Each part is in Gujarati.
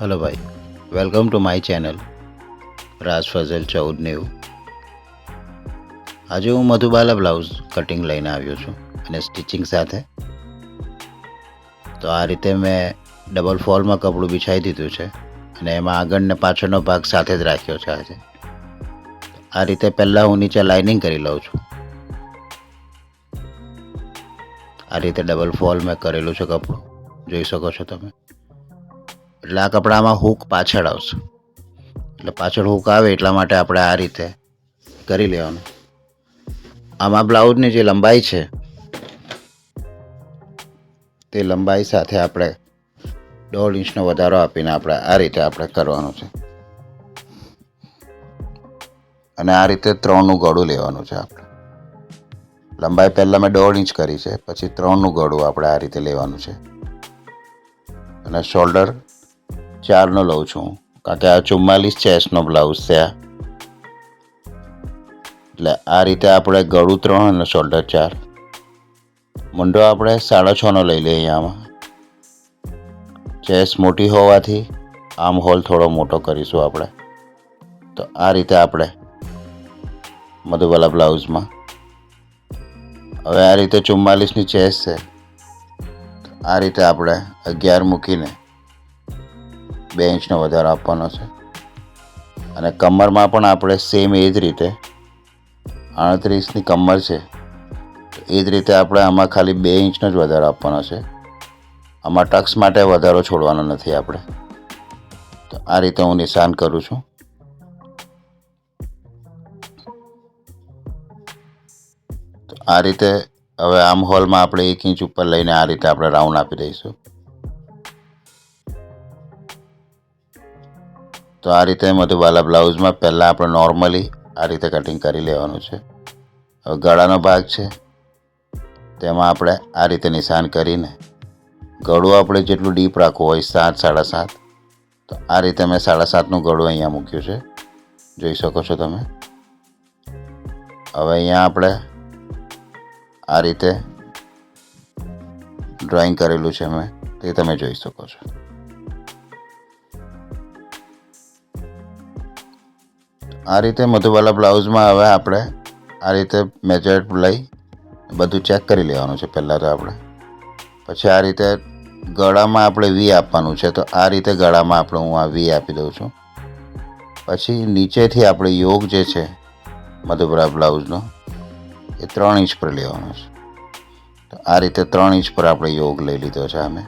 हेलो भाई, वेलकम टू माय चैनल राज ફઝલ 1490। આજે હું મધુબાલા બ્લાઉઝ કટિંગ લઈને આવ્યો છું અને સ્ટિચિંગ સાથે। તો આ રીતે મેં ડબલ ફોલમાં કપડું બિછાવી દીધું છે અને એમાં આગળ ને પાછળનો ભાગ સાથે જ રાખ્યો છે। આજે આ રીતે પહેલાં હું નીચે લાઇનિંગ કરી લઉં છું। આ રીતે ડબલ ફોલ મેં કરેલું છે કપડું, જોઈ શકો છો તમે। એટલે આ કપડામાં હૂક પાછળ આવશે, એટલે પાછળ હૂક આવે એટલા માટે આપણે આ રીતે કરી લેવાનું। આમાં બ્લાઉઝની જે લંબાઈ છે તે લંબાઈ સાથે આપણે 1.5 ઇંચનો વધારો આપીને આ રીતે કરવાનું છે અને આ રીતે 3નું ગળું લેવાનું છે આપણે। લંબાઈ પહેલાં મેં 1.5 ઇંચ કરી છે, પછી 3નું ગળું આપણે આ રીતે લેવાનું છે અને શોલ્ડર 4નો લઉં છું, કારણ કે આ 44 ચેસ્ટનો બ્લાઉઝ છે। એટલે આ રીતે આપણે ગળું 3 અને શોલ્ડર 4, મુંડો આપણે 6.5નો લઈ લઈએ। અહીંયામાં ચેસ્ટ મોટી હોવાથી આર્મ હોલ થોડો મોટો કરીશું આપણે। તો આ રીતે આપણે મધુબાલા બ્લાઉઝમાં હવે આ રીતે 44ની ચેસ્ટ છે, આ રીતે આપણે 11 મૂકીને 2 ઇંચનો વધારો આપવાનો છે અને કમરમાં પણ આપણે સેમ એ જ રીતે 38ની કમર છે, એ જ રીતે આપણે આમાં ખાલી 2 ઇંચનો જ વધારો આપવાનો છે। આમાં ટક્સ માટે વધારો છોડવાનો નથી આપણે। તો આ રીતે હું નિશાન કરું છું। તો આ રીતે હવે આર્મ હોલમાં આપણે 1 ઇંચ ઉપર લઈને આ રીતે આપણે રાઉન્ડ આપી દઈશું। તો આ રીતે મધુબાલા બ્લાઉઝમાં પહેલાં આપણે નોર્મલી આ રીતે કટિંગ કરી લેવાનું છે। હવે ગળાનો ભાગ છે તેમાં આપણે આ રીતે નિશાન કરીને ગળું આપણે જેટલું ડીપ રાખવું હોય 7, 7.5, તો આ રીતે મેં 7.5નું ગળું અહીંયા મૂક્યું છે, જોઈ શકો છો તમે। હવે અહીંયા આપણે આ રીતે ડ્રોઈંગ કરેલું છે મેં, તે તમે જોઈ શકો છો। આ રીતે મધુબાલા બ્લાઉઝમાં હવે આપણે આ રીતે મેજર લઈ બધું ચેક કરી લેવાનું છે પહેલાં તો આપણે। પછી આ રીતે ગળામાં આપણે વી આપવાનું છે, તો આ રીતે ગળામાં હું આ વી આપી દઉં છું। પછી નીચેથી આપણે યોગ જે છે મધુબાલા બ્લાઉઝનો એ 3 ઇંચ પર લેવાનો છે। તો આ રીતે 3 ઇંચ પર આપણે યોગ લઈ લીધો છે અમે।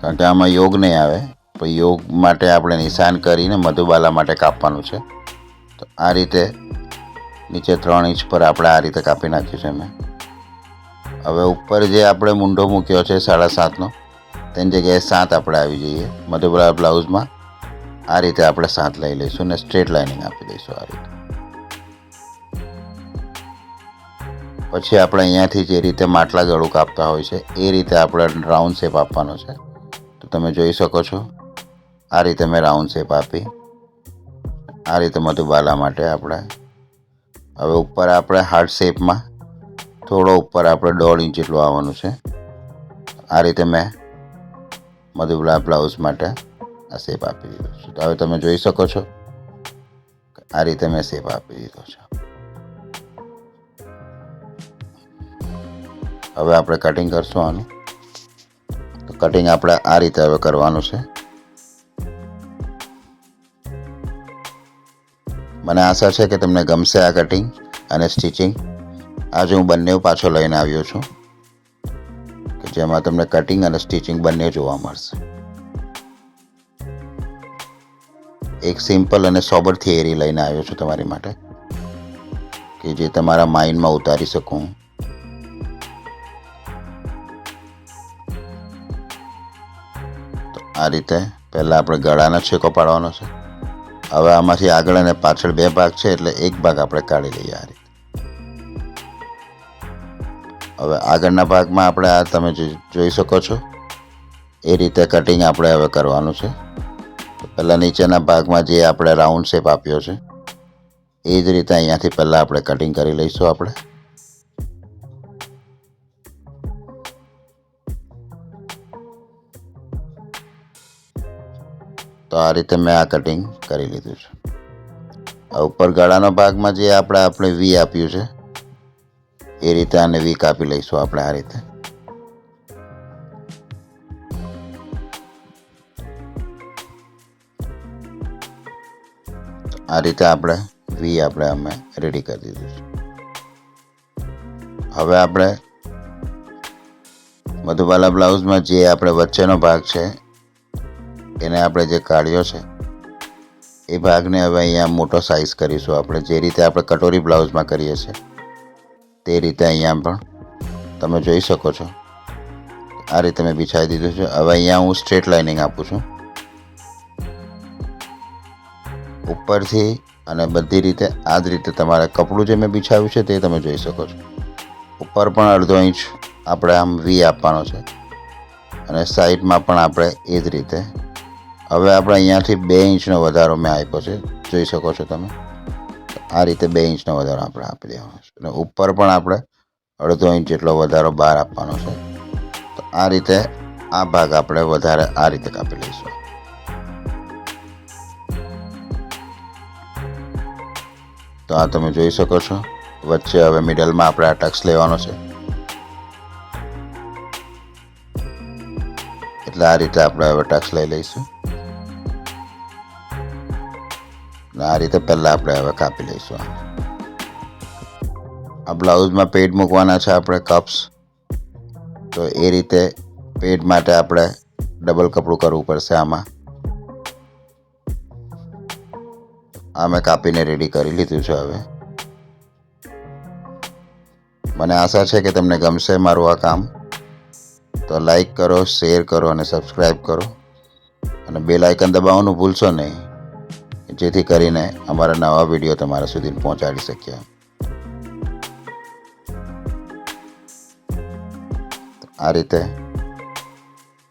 કારણ કે આમાં યોગ નહીં આવે, પણ યોગ માટે આપણે નિશાન કરીને મધુબાલા માટે કાપવાનું છે। તો આ રીતે નીચે 3 ઇંચ પર આપણે આ રીતે કાપી નાખ્યું છે મેં। હવે ઉપર જે આપણે મુંડો મૂક્યો છે 7.5નો, તેની જગ્યાએ 7 આપણે આવી જઈએ મધુબાલા બ્લાઉઝમાં। આ રીતે આપણે 7 લઈ લઈશું અને સ્ટ્રેટ લાઇનિંગ આપી દઈશું આ રીતે। પછી આપણે અહીંયાથી જે રીતે માટલા ગળું કાપતા હોય છે એ રીતે આપણે રાઉન્ડ શેપ આપવાનો છે। તો તમે જોઈ શકો છો આ રીતે મેં રાઉન્ડ શેપ આપી। આ રીતે મધુબાલા માટે આપણે હવે ઉપર આપણે હાર્ટ શેપમાં થોડો ઉપર આપણે 1.5 ઇંચ જેટલું આવવાનું છે। આ રીતે મેં મધુબાલા બ્લાઉઝ માટે આ શેપ આપી દીધો છે। તો હવે તમે જોઈ શકો છો આ રીતે મેં શેપ આપી દીધો છે। હવે આપણે કટિંગ કરશું આનું। તો કટિંગ આપણે આ રીતે હવે કરવાનું છે। મને આશા છે કે તમને ગમશે આ કટિંગ અને સ્ટિચિંગ। આજે હું બંને પાછો લઈને આવ્યો છું કે જેમાં તમને કટિંગ અને સ્ટિચિંગ બંને જોવા મળશે। એક સિમ્પલ અને સોબર થિયરી લઈને આવ્યો છું તમારી માટે કે જે તમારા માઇન્ડમાં ઉતારી શકું। તો આ રીતે પહેલાં આપણે ગળાનો છેકો પાડવાનો છે। હવે આમાંથી આગળ અને પાછળ 2 ભાગ છે, એટલે એક ભાગ આપણે કાઢી લઈએ આ રીતે। હવે આગળના ભાગમાં આપણે આ તમે જોઈ શકો છો એ રીતે કટિંગ આપણે હવે કરવાનું છે। તો પહેલાં નીચેના ભાગમાં જે આપણે રાઉન્ડ શેપ આપ્યો છે એ જ રીતે અહીંયાથી પહેલાં આપણે કટિંગ કરી લઈશું આપણે। તો આ રીતે મેં આ કટિંગ કરી લીધું છે. આ ઉપર ગળાનો ભાગમાં જે આપણે વી આપ્યું છે એ રીતે આને વી કાપી લઈશું આપણે આ રીતે. આ રીતે વી અમે રેડી કરી દીધું છે. હવે આપણે મધુબાલા બ્લાઉઝમાં જે વચ્ચેનો ભાગ છે એને જે કાઢ્યો છે એ ભાગને હવે અહીંયા મોટો સાઇઝ કરીશું આપણે, જે રીતે આપણે કટોરી બ્લાઉઝમાં કરીએ છીએ તે રીતે અહીંયા પણ તમે જોઈ શકો છો. આ રીતે મેં બિછાવી દીધું છે. હવે અહીંયા હું સ્ટ્રેટ લાઇનિંગ આપું છું ઉપરથી, અને બધી રીતે આ જ રીતે તમારે કપડું જે મેં બિછાવ્યું છે તે તમે જોઈ શકો છો. ઉપર પણ અડધો ઇંચ આમ વી આપવાનો છે, અને સાઈડમાં પણ એ જ રીતે. હવે અહીંયાથી 2 ઇંચનો વધારો મેં આપ્યો છે, જોઈ શકો છો તમે. આ રીતે 2 ઇંચનો વધારો આપી દેવાનો છે, અને ઉપર પણ અડધો ઇંચ જેટલો વધારો બહાર આપવાનો છે. તો આ રીતે આ ભાગ વધારે આ રીતે કાપી લઈશું. તો આ તમે જોઈ શકો છો. વચ્ચે હવે મિડલમાં આ ટક્સ લેવાનો છે, એટલે આ રીતે હવે ટક્સ લઈ લઈશું. આ રીતે પહેલાં હવે કાપી લઈશું. આ બ્લાઉઝમાં પેડ મૂકવાના છે કપ્સ, તો એ રીતે પેડ માટે ડબલ કપડું કરવું પડશે. આમાં મેં કાપીને રેડી કરી લીધું છે. હવે મને આશા છે કે તમને ગમશે મારું આ કામ. તો લાઈક કરો, શેર કરો અને સબસ્ક્રાઈબ કરો, અને બેલ આઇકન દબાવવાનું ભૂલશો નહીં, જેથી કરીને અમારા નવા વિડીયો તમારા સુધી પહોંચાડી શકીએ. આ રીતે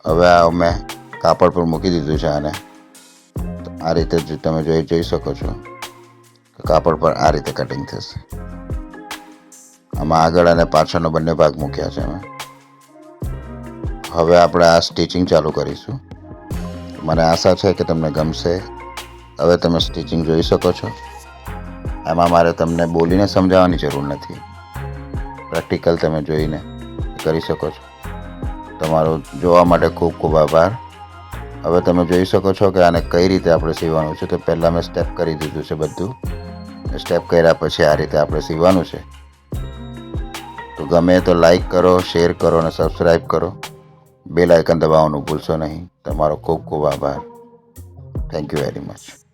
હવે મેં કાપડ પર મૂકી દીધું છે આને. તો આ રીતે જ તમે જોઈ શકો છો કે કાપડ પર આ રીતે કટિંગ થશે. આમાં આગળ અને પાછળનો બંને ભાગ મૂક્યા છે અમે. હવે આ સ્ટિચિંગ ચાલુ કરીશું. મને આશા છે કે તમને ગમશે. હવે તમે સ્ટિચિંગ જોઈ શકો છો. એમાં મારે તમને બોલીને સમજાવવાની જરૂર નથી, પ્રેક્ટિકલ તમે જોઈને કરી શકો છો. તમારો જોવા માટે ખૂબ ખૂબ આભાર. હવે તમે જોઈ શકો છો કે આને કઈ રીતે સીવવાનું છે. તો પહેલાં મેં સ્ટેપ કરી દીધું છે બધું. સ્ટેપ કર્યા પછી આ રીતે સીવવાનું છે. તો ગમે તો લાઈક કરો, શેર કરો અને સબસ્ક્રાઈબ કરો. બેલ આઇકન દબાવવાનું ભૂલશો નહીં. તમારો ખૂબ ખૂબ આભાર. Thank you very much.